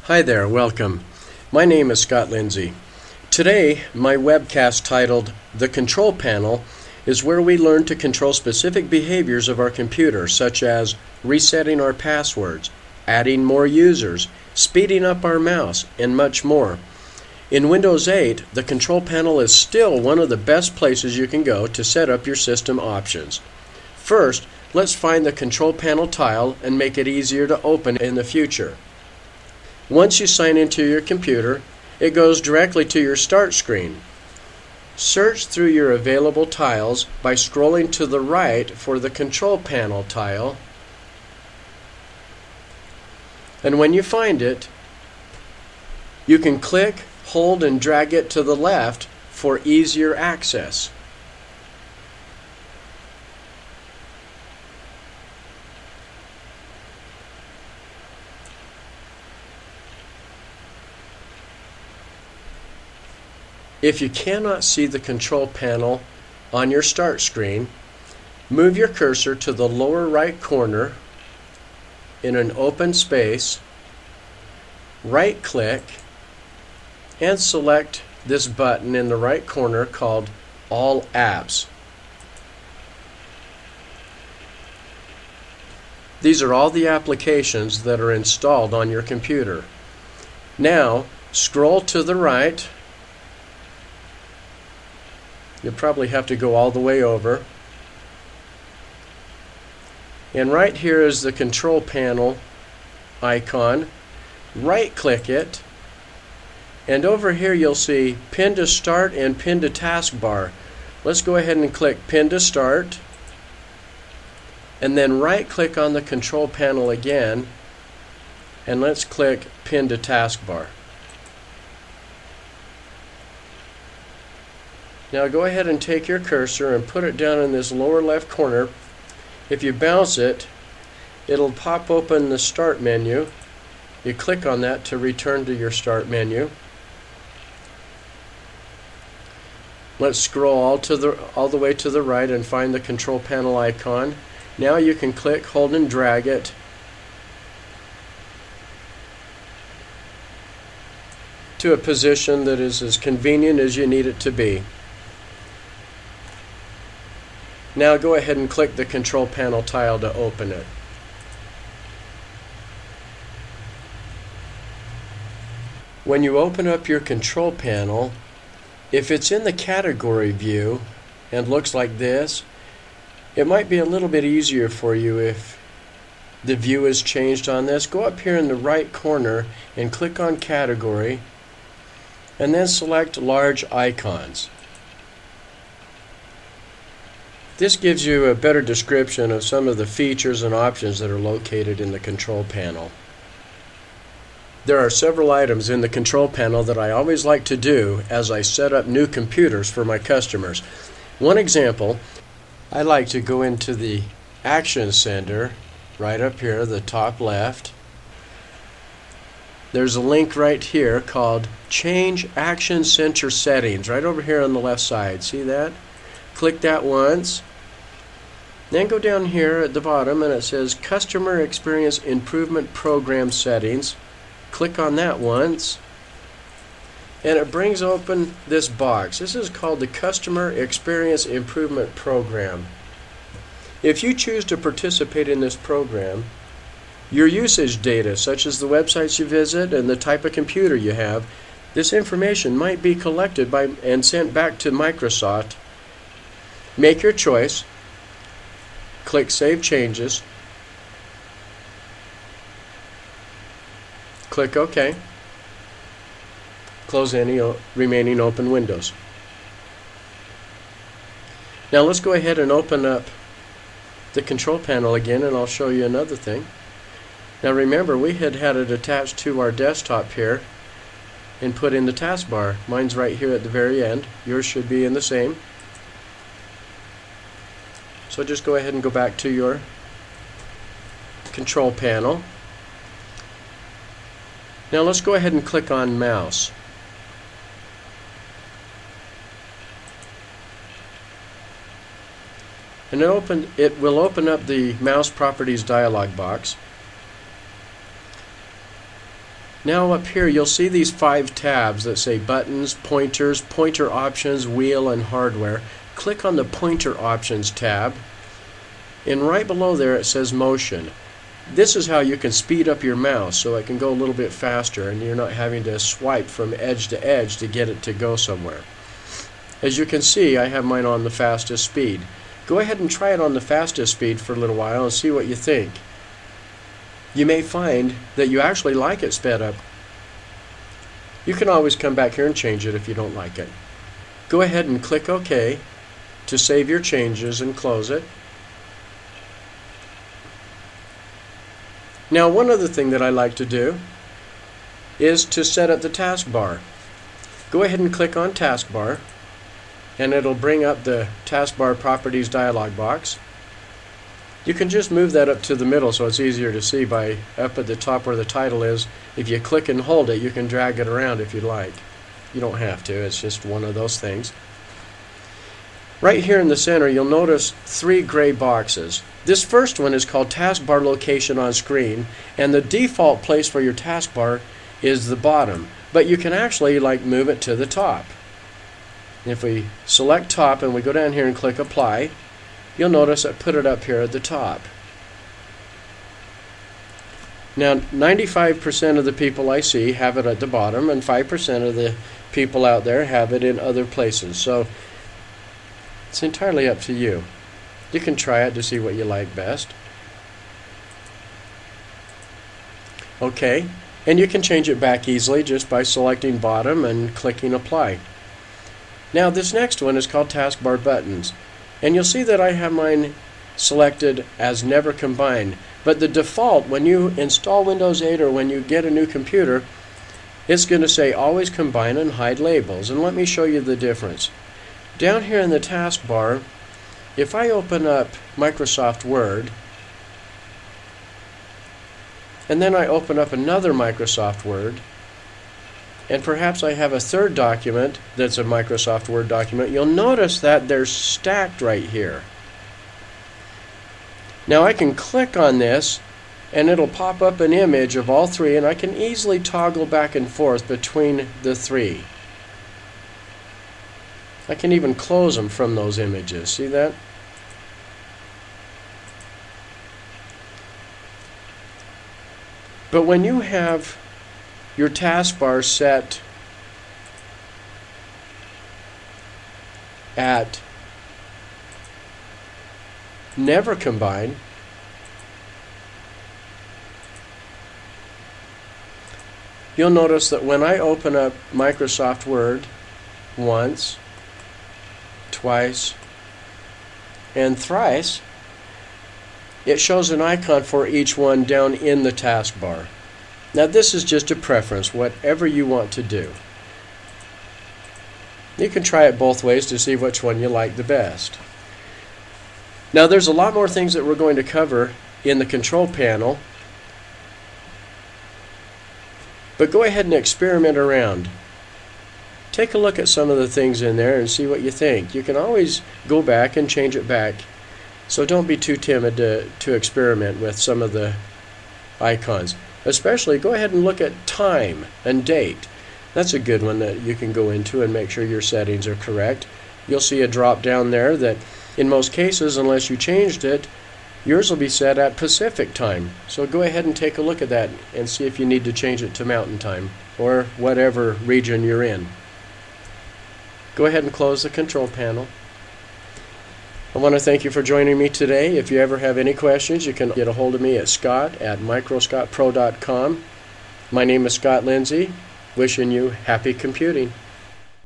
Hi there, welcome. My name is Lindsay. Today, my webcast titled The Control Panel is where we learn to control specific behaviors of our computer, such as resetting our passwords, adding more users, speeding up our mouse, and much more. In Windows 8, the Control Panel is still one of the best places you can go to set up your system options. First, let's find the Control Panel tile and make it easier to open in the future. Once you sign into your computer, it goes directly to your start screen. Search through your available tiles by scrolling to the right for the Control Panel tile. And when you find it, you can click, hold, and drag it to the left for easier access. If you cannot see the control panel on your start screen, move your cursor to the lower right corner in an open space, right-click, and select this button in the right corner called All Apps. These are all the applications that are installed on your computer. Now, scroll to the right. You'll probably have to go all the way over. And right here is the control panel icon. Right-click it. And over here you'll see Pin to Start and Pin to Taskbar. Let's go ahead and click Pin to Start. And then right-click on the control panel again. And let's click Pin to Taskbar. Now go ahead and take your cursor and put it down in this lower left corner. If you bounce it, it'll pop open the Start menu. You click on that to return to your Start menu. Let's scroll all the way to the right and find the control panel icon. Now you can click, hold, and drag it to a position that is as convenient as you need it to be. Now go ahead and click the control panel tile to open it. When you open up your control panel, if it's in the category view and looks like this, it might be a little bit easier for you if the view is changed on this. Go up here in the right corner and click on Category and then select Large Icons. This gives you a better description of some of the features and options that are located in the control panel. There are several items in the control panel that I always like to do as I set up new computers for my customers. One example, I like to go into the Action Center right up here, the top left. There's a link right here called Change Action Center Settings right over here on the left side. See that? Click that once. Then go down here at the bottom and it says Customer Experience Improvement Program Settings. Click on that once and it brings open this box. This is called the Customer Experience Improvement Program. If you choose to participate in this program, your usage data, such as the websites you visit and the type of computer you have, this information might be collected and sent back to Microsoft. Make your choice. Click Save Changes. Click OK. Close any remaining open windows. Now let's go ahead and open up the control panel again and I'll show you another thing. Now remember, we had it attached to our desktop here and put in the taskbar. Mine's right here at the very end. Yours should be in the same. So just go ahead and go back to your control panel. Now let's go ahead and click on Mouse. And it will open up the Mouse Properties dialog box. Now up here you'll see these 5 tabs that say buttons, pointers, pointer options, wheel, and hardware. Click on the pointer options tab, and right below there it says motion. This is how you can speed up your mouse so it can go a little bit faster and you're not having to swipe from edge to edge to get it to go somewhere. As you can see, I have mine on the fastest speed. Go ahead and try it on the fastest speed for a little while and see what you think. You may find that you actually like it sped up. You can always come back here and change it if you don't like it. Go ahead and click OK to save your changes and close it. Now, one other thing that I like to do is to set up the taskbar. Go ahead and click on taskbar, and it'll bring up the taskbar properties dialog box. You can just move that up to the middle so it's easier to see by up at the top where the title is. If you click and hold it, you can drag it around if you like. You don't have to, it's just one of those things. Right here in the center you'll notice 3 gray boxes. This first one is called taskbar location on screen, and the default place for your taskbar is the bottom, but you can actually move it to the top. If we select top and we go down here and click apply, you'll notice I put it up here at the top. Now 95% of the people I see have it at the bottom, and 5% of the people out there have it in other places. So it's entirely up to you. You can try it to see what you like best. Okay, and you can change it back easily just by selecting bottom and clicking apply. Now this next one is called taskbar buttons, and you'll see that I have mine selected as never combined, but the default when you install Windows 8 or when you get a new computer, it's going to say always combine and hide labels. And let me show you the difference. Down here in the taskbar, if I open up Microsoft Word and then I open up another Microsoft Word, and perhaps I have a third document that's a Microsoft Word document, you'll notice that they're stacked right here. Now I can click on this and it'll pop up an image of all 3, and I can easily toggle back and forth between the 3. I can even close them from those images. See that? But when you have your taskbar set at never combine, you'll notice that when I open up Microsoft Word once, twice, and thrice, it shows an icon for each one down in the taskbar. Now this is just a preference, whatever you want to do. You can try it both ways to see which one you like the best. Now there's a lot more things that we're going to cover in the control panel, but go ahead and experiment around. Take a look at some of the things in there and see what you think. You can always go back and change it back, so don't be too timid to experiment with some of the icons. Especially go ahead and look at time and date. That's a good one that you can go into and make sure your settings are correct. You'll see a drop down there that in most cases, unless you changed it, yours will be set at Pacific time. So go ahead and take a look at that and see if you need to change it to Mountain time or whatever region you're in. Go ahead and close the control panel. I want to thank you for joining me today. If you ever have any questions, you can get a hold of me at Scott@MicroScottPro.com. My name is Scott Lindsay. Wishing you happy computing.